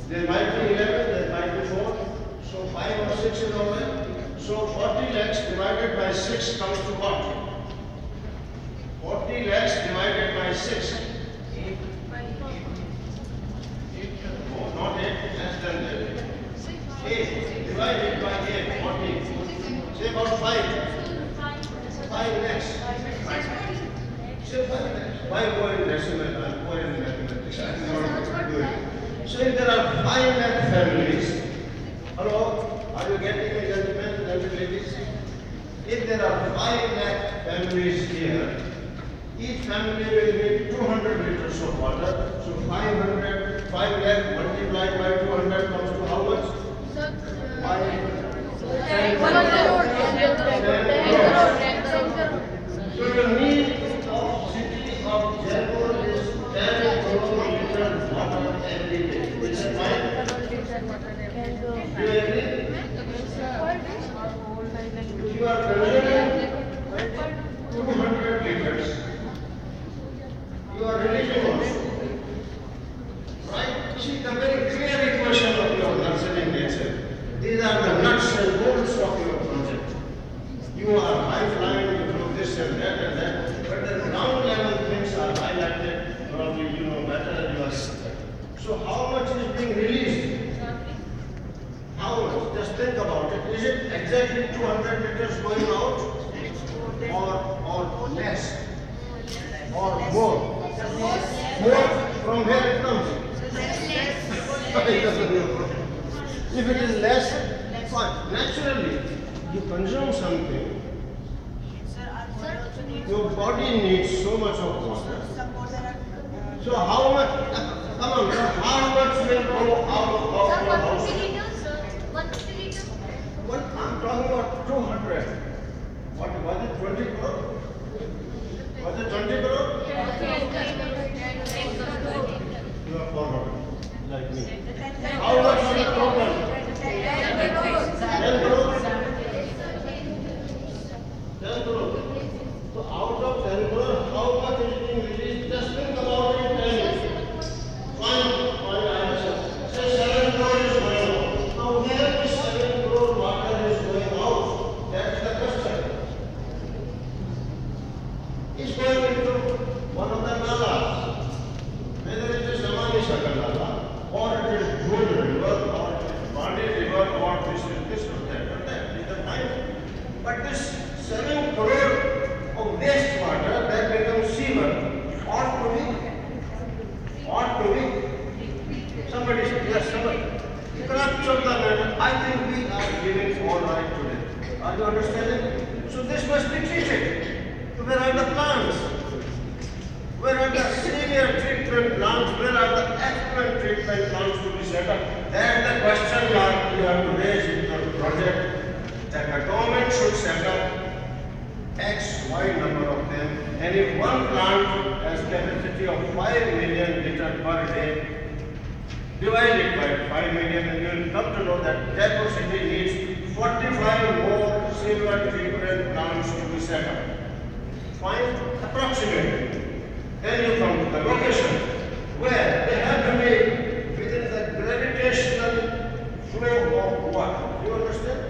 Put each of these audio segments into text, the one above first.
There might be 11, there might be 4. So 5 or 6 is over. So 40 lakhs divided by 6 comes to what? 40 lakhs divided by 6. Oh, not 8, less than that. 8 divided by 8, 40. Say about 5. 5 lakhs. Say 5 lakhs. Why go in decimal? I'm poor in mathematics. I'm not doing it. So if there are 5 lakh families, hello, are you getting me, gentlemen and ladies? If there are 5 lakh families here, each family will need 200 liters of water. So 5 lakh multiplied by 200 comes to how much? 10 crore. So the need of city of Jaipur is 10 crore liters water every day. Is it fine? Do you agree? If you are consuming 200 liters, you are releasing also. Right? See the very clear equation of your nurturing nature. These are the nuts and bolts of your project. You are high flying, you do this and that, but the ground level things are highlighted. Probably you know better, you are. So how much is being released? How much? Just think about it. Is it exactly 200 liters going out? Or less? Or more? More from where it comes? If it is less, fine. Naturally, you consume something, your body needs so much of water. So how much, come on, how much will go out of your house? 150 liters. I'm talking about 200. What was it, 20 crore? Was it 20 crore? You are forward, like me. How much is the total? 10 crore? 10 crore. So out of 10 crore, how much is being released? Just think about it and fine answer. Say 7 crore is going out. Now where this 7 crore water is going out? That's the question. It's going into one of the nalas. Whether it is Samani Sakal Nala, or it is Dhul River, or it is Mandi River, or this or that is the time. But this 7 crore of wastewater that becomes sewer ought to be. Somebody said, yes, somebody. Crux of the matter, I think we are giving all right today. Are you understanding? So this must be treated. Where are the plants? Where are the senior treatment plants? Where are the effluent treatment plants to be set up? That's the question mark you have to raise in your project, that the government should set up X, Y number of them, and if one plant has capacity of 5 million liters per day, divide it by 5 million and you will come to know that Jaipur city needs 45 more sewer treatment plants to be set up. Fine? Approximately. Then you come to the location where they have to be within the gravitational flow of water. Do you understand?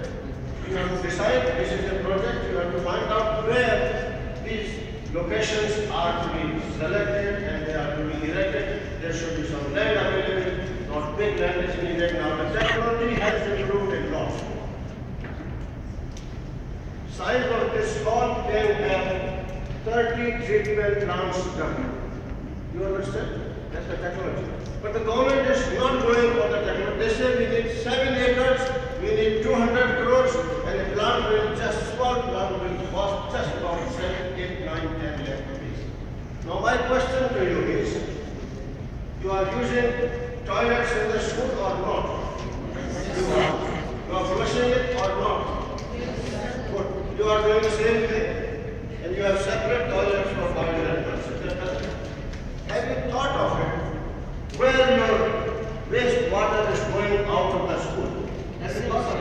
You have to decide, this is the project, you have to find out where these locations are to be selected and they are to be erected. There should be some land available, not big land is needed now. The technology has improved a lot. Size of this hall can have 30 treatment plants done. You understand? That's the technology. But the government is not going for the technology. They say we need 7 acres, we need 200 crores, and a plant will just, small plant will cost just about 7, 8, 9, 10 lakh rupees. Now my question to you is, you are using toilets in the school or not? You are flushing it or not? Good. You are doing the same thing, and you have separate toilets for boys and girls. Have you thought of it? Where your wastewater is going out of the school? Have you thought of it?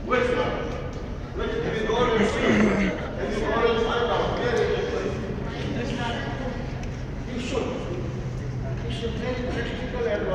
Which one? Which? Have you gone and seen? Have you gone and find out where it is going? You should. is a very practical advice.